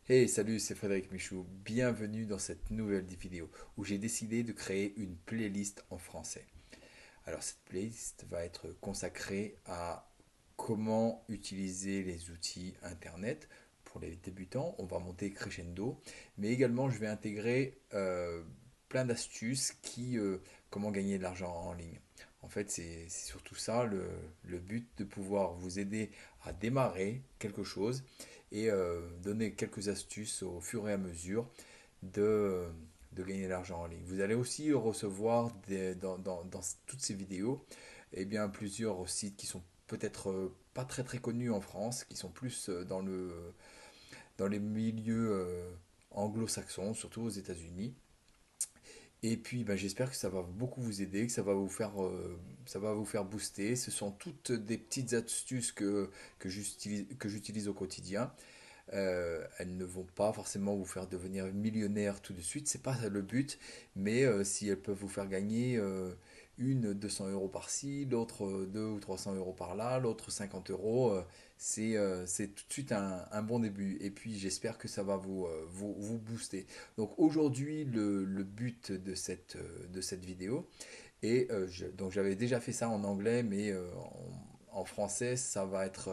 Hey, salut, c'est Frédéric Michou. Bienvenue dans cette nouvelle vidéo où j'ai décidé de créer une playlist en français. Alors, cette playlist va être consacrée à comment utiliser les outils Internet pour les débutants. On va monter crescendo, mais également je vais intégrer plein d'astuces comment gagner de l'argent en ligne. En fait, c'est surtout ça le but de pouvoir vous aider à démarrer quelque chose et donner quelques astuces au fur et à mesure de, de gagner de l'argent en ligne. Vous allez aussi recevoir dans toutes ces vidéos plusieurs sites qui sont peut-être pas très connus en France, qui sont plus dans les milieux anglo-saxons, surtout aux États-Unis. Et puis j'espère que ça va beaucoup vous aider, que ça va vous faire booster. Ce sont toutes des petites astuces que j'utilise au quotidien. Elles ne vont pas forcément vous faire devenir millionnaire tout de suite, c'est pas le but, mais si elles peuvent vous faire gagner une 200 euros par-ci, l'autre 2 ou 300 euros par-là, l'autre 50 euros, c'est tout de suite un bon début. Et puis j'espère que ça va vous booster. Donc aujourd'hui, le but de cette vidéo, donc j'avais déjà fait ça en anglais, mais en français, ça va être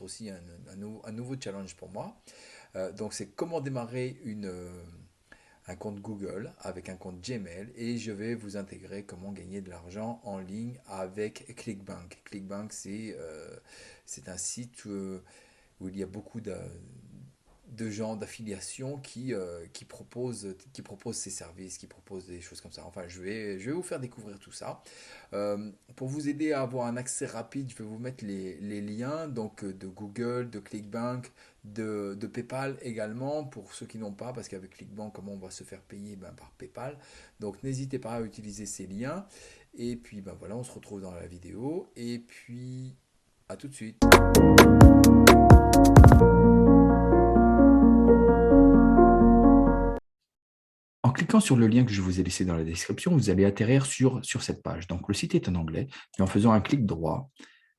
aussi un nouveau challenge pour moi. Donc c'est comment démarrer un compte Google avec un compte Gmail et je vais vous intégrer comment gagner de l'argent en ligne avec ClickBank. ClickBank, c'est un site où il y a beaucoup de gens d'affiliation qui proposent ces services, qui proposent des choses comme ça. Enfin, je vais vous faire découvrir tout ça. Pour vous aider à avoir un accès rapide, je vais vous mettre les liens donc de Google, de ClickBank, de PayPal également pour ceux qui n'ont pas, parce qu'avec ClickBank, comment on va se faire payer par PayPal. Donc n'hésitez pas à utiliser ces liens. Et puis voilà, on se retrouve dans la vidéo. Et puis à tout de suite. En cliquant sur le lien que je vous ai laissé dans la description, vous allez atterrir sur cette page. Donc, le site est en anglais, et en faisant un clic droit,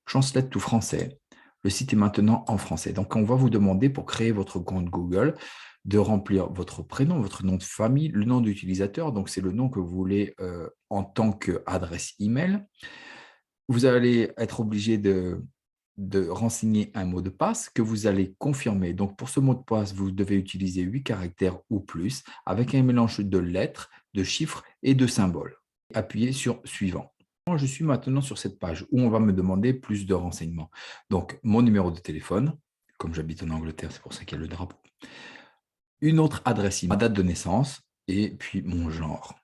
Translate to français, le site est maintenant en français. Donc, on va vous demander, pour créer votre compte Google, de remplir votre prénom, votre nom de famille, le nom d'utilisateur, donc c'est le nom que vous voulez en tant qu'adresse email. Vous allez être obligé de renseigner un mot de passe que vous allez confirmer. Donc, pour ce mot de passe, vous devez utiliser 8 caractères ou plus avec un mélange de lettres, de chiffres et de symboles. Appuyez sur Suivant. Je suis maintenant sur cette page où on va me demander plus de renseignements. Donc, mon numéro de téléphone, comme j'habite en Angleterre, c'est pour ça qu'il y a le drapeau. Une autre adresse email, ma date de naissance et puis mon genre.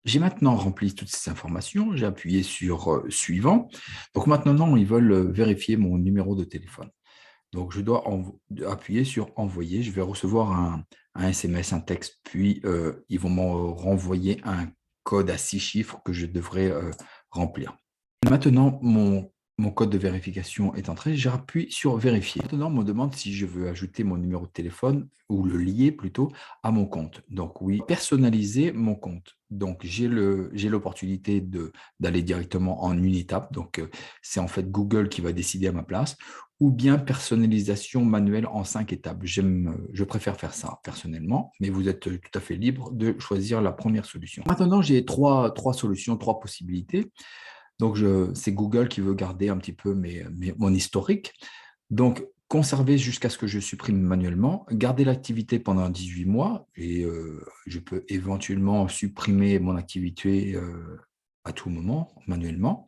J'ai maintenant rempli toutes ces informations, j'ai appuyé sur Suivant. Donc maintenant, ils veulent vérifier mon numéro de téléphone. Donc je dois appuyer sur Envoyer. Je vais recevoir un SMS, un texte, puis ils vont me renvoyer un code à 6 chiffres que je devrais remplir. Maintenant, mon code de vérification est entré, j'appuie sur Vérifier. Maintenant, on me demande si je veux ajouter mon numéro de téléphone ou le lier plutôt à mon compte. Donc oui, personnaliser mon compte. Donc j'ai l'opportunité d'aller directement en une étape. Donc c'est en fait Google qui va décider à ma place, ou bien personnalisation manuelle en 5 étapes. Je préfère faire ça personnellement, mais vous êtes tout à fait libre de choisir la première solution. Maintenant, j'ai trois solutions, trois possibilités. Donc, c'est Google qui veut garder un petit peu mon historique. Donc, conserver jusqu'à ce que je supprime manuellement, garder l'activité pendant 18 mois et je peux éventuellement supprimer mon activité à tout moment, manuellement,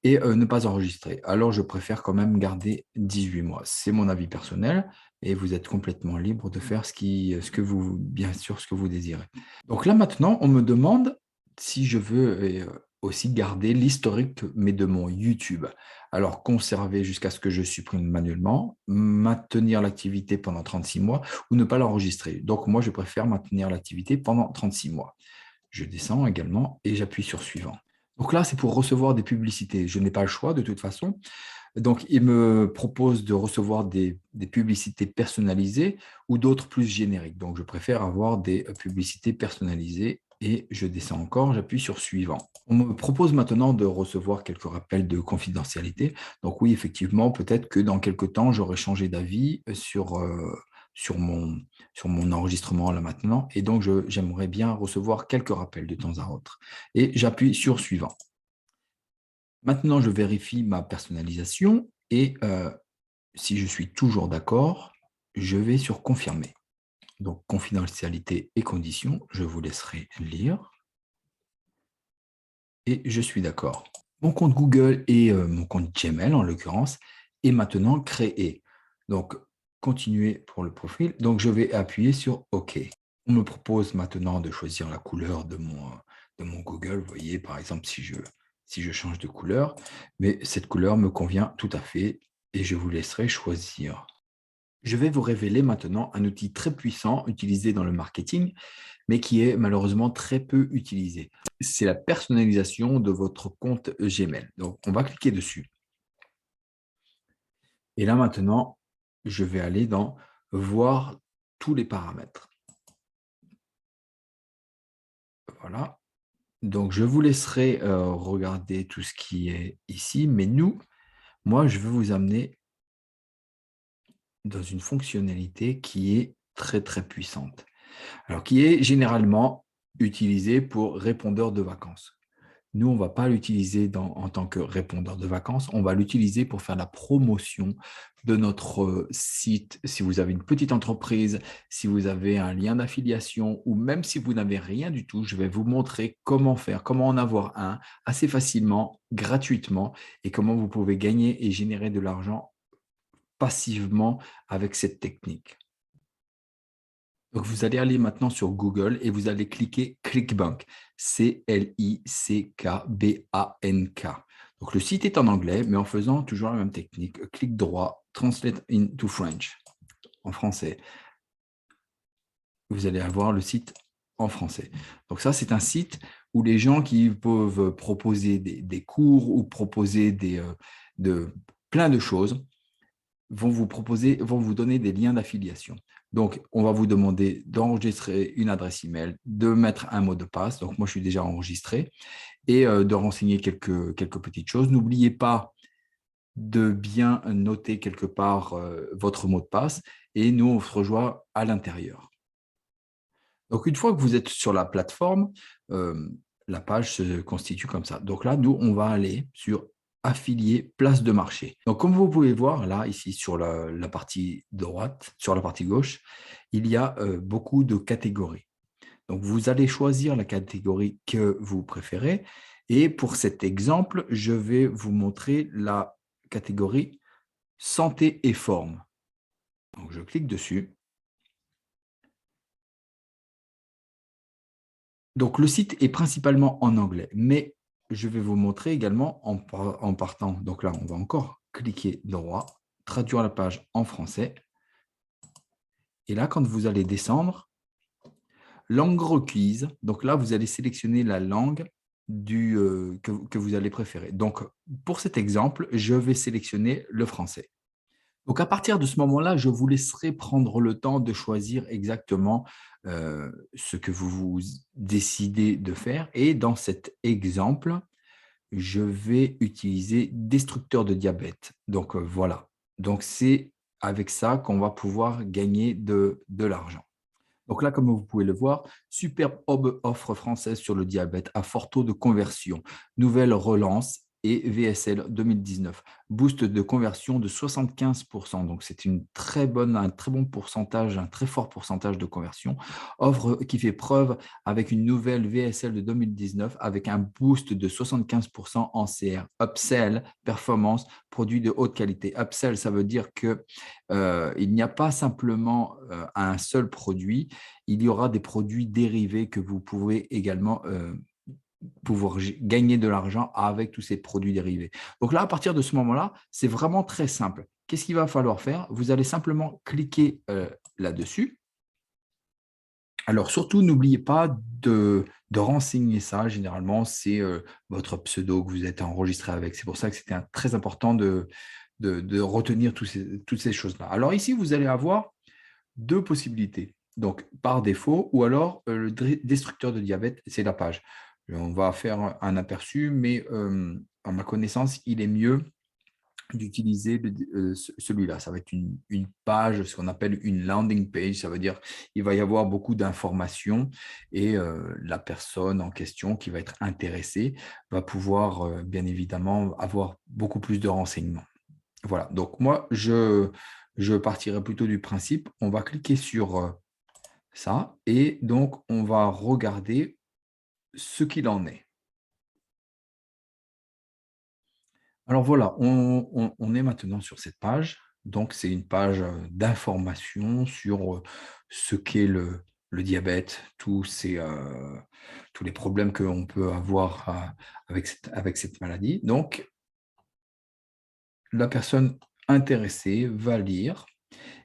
et ne pas enregistrer. Alors, je préfère quand même garder 18 mois. C'est mon avis personnel et vous êtes complètement libre de faire bien sûr, ce que vous désirez. Donc là, maintenant, on me demande si je veux aussi garder l'historique, mais de mon YouTube. Alors, conserver jusqu'à ce que je supprime manuellement, maintenir l'activité pendant 36 mois ou ne pas l'enregistrer. Donc, moi, je préfère maintenir l'activité pendant 36 mois. Je descends également et j'appuie sur Suivant. Donc là, c'est pour recevoir des publicités. Je n'ai pas le choix de toute façon. Donc, il me propose de recevoir des publicités personnalisées ou d'autres plus génériques. Donc, je préfère avoir des publicités personnalisées et je descends encore, j'appuie sur Suivant. On me propose maintenant de recevoir quelques rappels de confidentialité. Donc oui, effectivement, peut-être que dans quelques temps, j'aurai changé d'avis sur mon enregistrement là maintenant. Et donc, j'aimerais bien recevoir quelques rappels de temps à autre. Et j'appuie sur Suivant. Maintenant, je vérifie ma personnalisation et si je suis toujours d'accord, je vais sur Confirmer. Donc, confidentialité et conditions, je vous laisserai lire. Et je suis d'accord. Mon compte Google et mon compte Gmail, en l'occurrence, est maintenant créé. Donc, continuer pour le profil. Donc, je vais appuyer sur OK. On me propose maintenant de choisir la couleur de mon Google. Vous voyez, par exemple, si je change de couleur, mais cette couleur me convient tout à fait et je vous laisserai choisir. Je vais vous révéler maintenant un outil très puissant utilisé dans le marketing, mais qui est malheureusement très peu utilisé. C'est la personnalisation de votre compte Gmail. Donc, on va cliquer dessus. Et là, maintenant, je vais aller dans « Voir tous les paramètres ». Voilà. Donc, je vous laisserai regarder tout ce qui est ici, mais moi, je veux vous amener dans une fonctionnalité qui est très, très puissante. Alors, qui est généralement utilisée pour répondeur de vacances. Nous, on ne va pas l'utiliser en tant que répondeur de vacances, on va l'utiliser pour faire la promotion de notre site. Si vous avez une petite entreprise, si vous avez un lien d'affiliation ou même si vous n'avez rien du tout, je vais vous montrer comment faire, comment en avoir un assez facilement, gratuitement et comment vous pouvez gagner et générer de l'argent passivement avec cette technique. Donc, vous allez aller maintenant sur Google et vous allez cliquer ClickBank, C-L-I-C-K-B-A-N-K. Donc, le site est en anglais, mais en faisant toujours la même technique. Clic droit, Translate into French, en français. Vous allez avoir le site en français. Donc, ça, c'est un site où les gens qui peuvent proposer des cours ou proposer plein de choses vont vous donner des liens d'affiliation. Donc, on va vous demander d'enregistrer une adresse email, de mettre un mot de passe. Donc, moi, je suis déjà enregistré et de renseigner quelques petites choses. N'oubliez pas de bien noter quelque part votre mot de passe et nous, on se rejoint à l'intérieur. Donc, une fois que vous êtes sur la plateforme, la page se constitue comme ça. Donc là, nous, on va aller sur affilié place de marché. Donc, comme vous pouvez voir là, ici, sur la partie droite, sur la partie gauche, il y a beaucoup de catégories. Donc, vous allez choisir la catégorie que vous préférez. Et pour cet exemple, je vais vous montrer la catégorie santé et forme. Donc, je clique dessus. Donc, le site est principalement en anglais, mais je vais vous montrer également en partant. Donc là, on va encore cliquer droit, traduire la page en français. Et là, quand vous allez descendre, langue requise. Donc là, vous allez sélectionner la langue que vous allez préférer. Donc, pour cet exemple, je vais sélectionner le français. Donc, à partir de ce moment-là, je vous laisserai prendre le temps de choisir exactement ce que vous décidez de faire. Et dans cet exemple, je vais utiliser destructeur de diabète. Donc, voilà. Donc, c'est avec ça qu'on va pouvoir gagner de l'argent. Donc là, comme vous pouvez le voir, superbe offre française sur le diabète à fort taux de conversion. Nouvelle relance et VSL 2019. Boost de conversion de 75%. Donc, c'est un très bon pourcentage, un très fort pourcentage de conversion. Offre qui fait preuve avec une nouvelle VSL de 2019 avec un boost de 75% en CR. Upsell, performance, produit de haute qualité. Upsell, ça veut dire que il n'y a pas simplement un seul produit, il y aura des produits dérivés que vous pouvez également pouvoir gagner de l'argent avec tous ces produits dérivés. Donc là, à partir de ce moment-là, c'est vraiment très simple. Qu'est-ce qu'il va falloir faire? Vous allez simplement cliquer là-dessus. Alors, surtout, n'oubliez pas de renseigner ça. Généralement, c'est votre pseudo que vous êtes enregistré avec. C'est pour ça que c'était très important de retenir toutes ces choses-là. Alors ici, vous allez avoir deux possibilités. Donc, par défaut, ou alors le destructeur de diabète, c'est la page. On va faire un aperçu, mais à ma connaissance, il est mieux d'utiliser celui-là. Ça va être une page, ce qu'on appelle une landing page. Ça veut dire qu'il va y avoir beaucoup d'informations et la personne en question qui va être intéressée va pouvoir bien évidemment avoir beaucoup plus de renseignements. Voilà, donc moi, je partirai plutôt du principe, on va cliquer sur ça et donc on va regarder ce qu'il en est. Alors voilà, on est maintenant sur cette page. Donc, c'est une page d'information sur ce qu'est le diabète, tous les problèmes qu'on peut avoir avec cette maladie. Donc, la personne intéressée va lire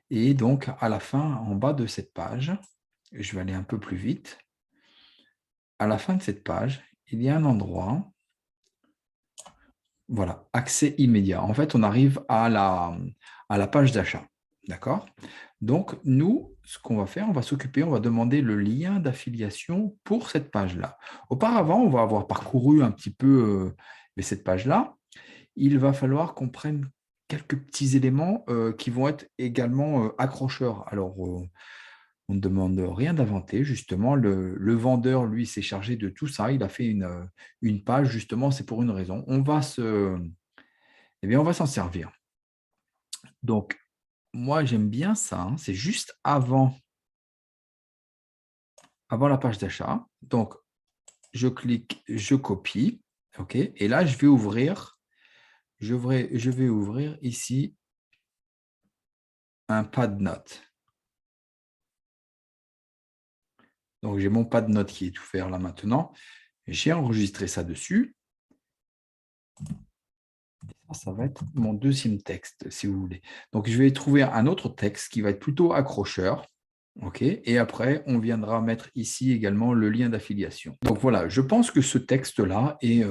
et donc, à la fin, en bas de cette page, je vais aller un peu plus vite. À la fin de cette page, il y a un endroit. Voilà, accès immédiat. En fait, on arrive à la page d'achat. D'accord? Donc, nous, ce qu'on va faire, on va s'occuper, on va demander le lien d'affiliation pour cette page-là. Auparavant, on va avoir parcouru un petit peu cette page-là. Il va falloir qu'on prenne quelques petits éléments qui vont être également accrocheurs. Alors, on ne demande rien d'inventer, justement. Le vendeur, lui, s'est chargé de tout ça. Il a fait une page, justement, c'est pour une raison. Eh bien, on va s'en servir. Donc, moi, j'aime bien ça. Hein. C'est juste avant la page d'achat. Donc, je clique, je copie. OK. Et là, je vais ouvrir ici un pad note. Donc, j'ai mon pad note qui est ouvert là maintenant. J'ai enregistré ça dessus. Ça va être mon deuxième texte, si vous voulez. Donc, je vais trouver un autre texte qui va être plutôt accrocheur. OK. Et après, on viendra mettre ici également le lien d'affiliation. Donc, voilà, je pense que ce texte-là est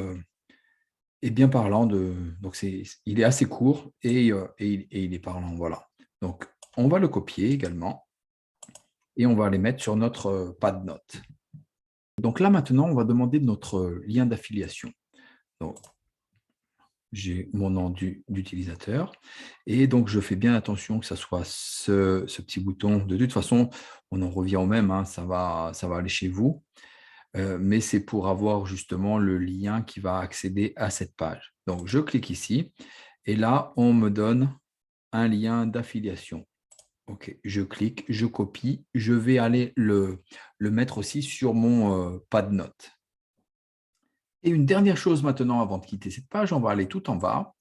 bien parlant. Donc, il est assez court et il est parlant. Voilà. Donc, on va le copier également et on va les mettre sur notre pad note. Donc là, maintenant, on va demander notre lien d'affiliation. Donc, j'ai mon nom d'utilisateur. Et donc, je fais bien attention que ça soit ce petit bouton. De toute façon, on en revient au même, hein, ça va aller chez vous. Mais c'est pour avoir justement le lien qui va accéder à cette page. Donc, je clique ici et là, on me donne un lien d'affiliation. OK, je clique, je copie. Je vais aller le mettre aussi sur mon pad note. Et une dernière chose maintenant, avant de quitter cette page, on va aller tout en bas.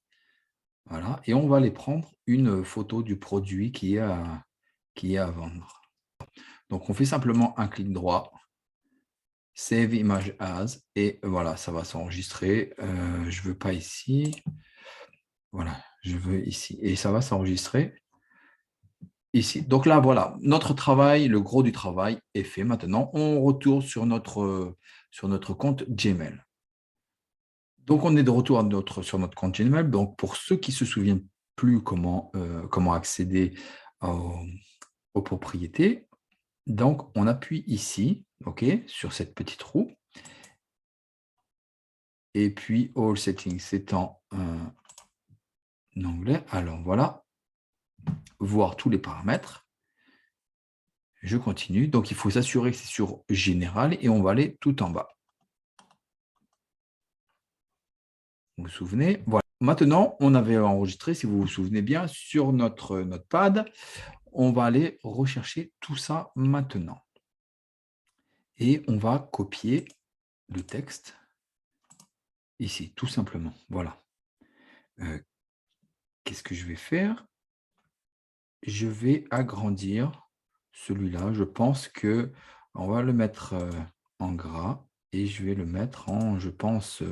Voilà, et on va aller prendre une photo du produit qui est à vendre. Donc, on fait simplement un clic droit, Save Image As, et voilà, ça va s'enregistrer. Je ne veux pas ici. Voilà, je veux ici. Et ça va s'enregistrer ici. Donc là, voilà, notre travail, le gros du travail est fait. Maintenant, on retourne sur notre compte Gmail. Donc, on est de retour sur notre compte Gmail. Donc, pour ceux qui ne se souviennent plus comment accéder aux propriétés, donc on appuie ici, OK, sur cette petite roue. Et puis, All Settings, c'est en anglais. Alors, voilà, voir tous les paramètres. Je continue. Donc, il faut s'assurer que c'est sur Général et on va aller tout en bas. Vous vous souvenez? Voilà. Maintenant, on avait enregistré, si vous vous souvenez bien, sur notre notepad. On va aller rechercher tout ça maintenant. Et on va copier le texte ici, tout simplement. Voilà. Qu'est-ce que je vais faire? Je vais agrandir celui-là. Je pense qu'on va le mettre en gras et je vais le mettre en, je pense,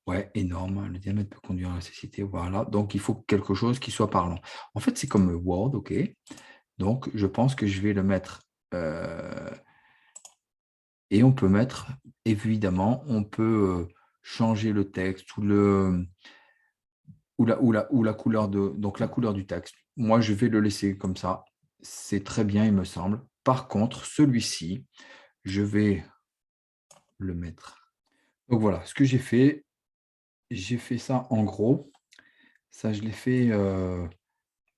ouais, énorme. Le diamètre peut conduire à la cécité. Voilà. Donc, il faut quelque chose qui soit parlant. En fait, c'est comme Word, OK. Donc, je pense que je vais le mettre et on peut mettre, évidemment, on peut changer le texte ou la couleur donc la couleur du texte. Moi, je vais le laisser comme ça. C'est très bien, il me semble. Par contre, celui-ci, je vais le mettre. Donc voilà, ce que j'ai fait ça en gros. Ça, je l'ai fait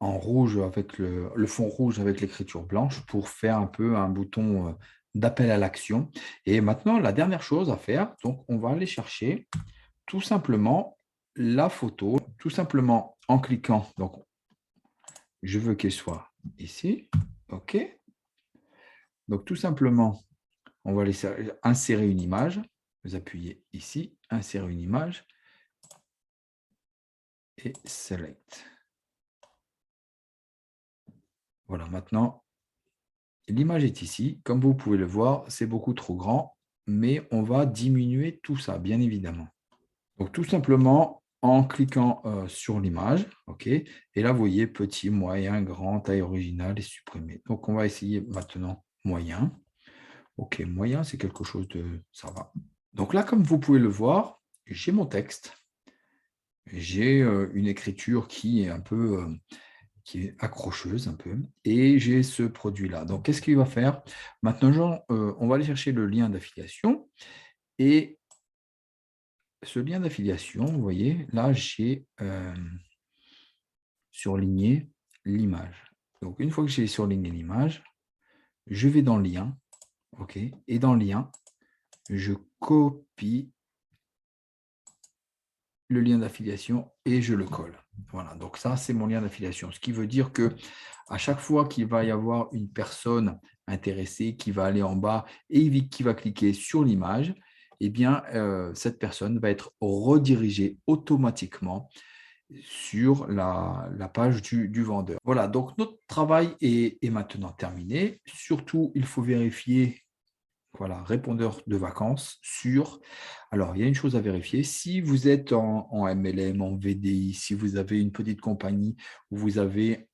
en rouge avec le fond rouge avec l'écriture blanche pour faire un peu un bouton d'appel à l'action. Et maintenant, la dernière chose à faire, donc on va aller chercher tout simplement la photo, tout simplement en cliquant. Donc, je veux qu'elle soit ici. OK. Donc, tout simplement, on va aller insérer une image. Vous appuyez ici, insérer une image et select. Voilà, maintenant, l'image est ici. Comme vous pouvez le voir, c'est beaucoup trop grand, mais on va diminuer tout ça, bien évidemment. Donc, tout simplement, en cliquant sur l'image, OK, et là, vous voyez, petit, moyen, grand, taille originale et supprimé. Donc, on va essayer maintenant moyen. OK, moyen, c'est quelque chose de... ça va. Donc là, comme vous pouvez le voir, j'ai mon texte. J'ai une écriture qui est un peu... qui est accrocheuse un peu, et j'ai ce produit-là. Donc, qu'est-ce qu'il va faire? Maintenant, on va aller chercher le lien d'affiliation, et ce lien d'affiliation, vous voyez, là, j'ai surligné l'image. Donc, une fois que j'ai surligné l'image, je vais dans le lien, OK, et dans le lien, je copie le lien d'affiliation et je le colle. Voilà, donc ça, c'est mon lien d'affiliation. Ce qui veut dire que à chaque fois qu'il va y avoir une personne intéressée qui va aller en bas et qui va cliquer sur l'image, eh bien, cette personne va être redirigée automatiquement sur la page du vendeur. Voilà, donc notre travail est maintenant terminé. Surtout, il faut vérifier, voilà, répondeur de vacances sur... Alors, il y a une chose à vérifier. Si vous êtes en MLM, en VDI, si vous avez une petite compagnie où vous avez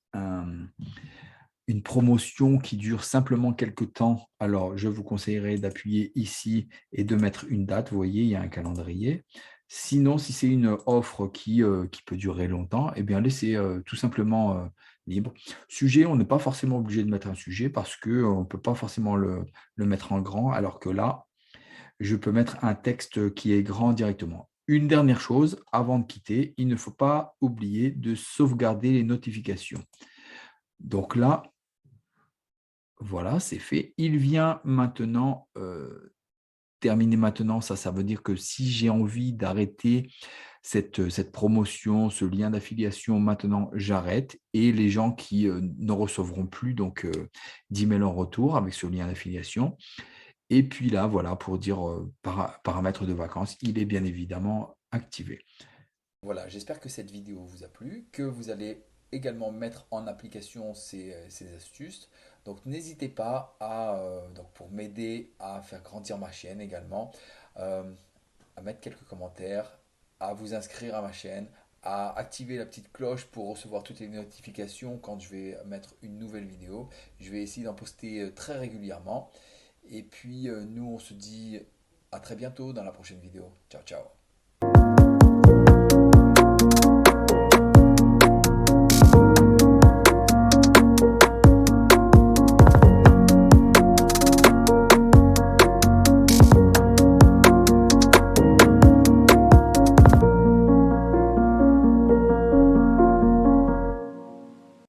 une promotion qui dure simplement quelques temps, alors je vous conseillerais d'appuyer ici et de mettre une date. Vous voyez, il y a un calendrier. Sinon, si c'est une offre qui peut durer longtemps, eh bien, laissez tout simplement libre. Sujet, on n'est pas forcément obligé de mettre un sujet parce qu'on ne peut pas forcément le mettre en grand, alors que là, je peux mettre un texte qui est grand directement. Une dernière chose, avant de quitter, il ne faut pas oublier de sauvegarder les notifications. Donc là, voilà, c'est fait. Il vient maintenant terminer maintenant. Ça veut dire que si j'ai envie d'arrêter cette promotion, ce lien d'affiliation, maintenant, j'arrête. Et les gens qui ne recevront plus donc d'email en retour avec ce lien d'affiliation. Et puis là, voilà, pour dire paramètres de vacances, il est bien évidemment activé. Voilà, j'espère que cette vidéo vous a plu, que vous allez également mettre en application ces astuces. Donc n'hésitez pas donc pour m'aider à faire grandir ma chaîne également, euh, à mettre quelques commentaires, à vous inscrire à ma chaîne, à activer la petite cloche pour recevoir toutes les notifications quand je vais mettre une nouvelle vidéo. Je vais essayer d'en poster très régulièrement. Et puis nous on se dit à très bientôt dans la prochaine vidéo. Ciao ciao.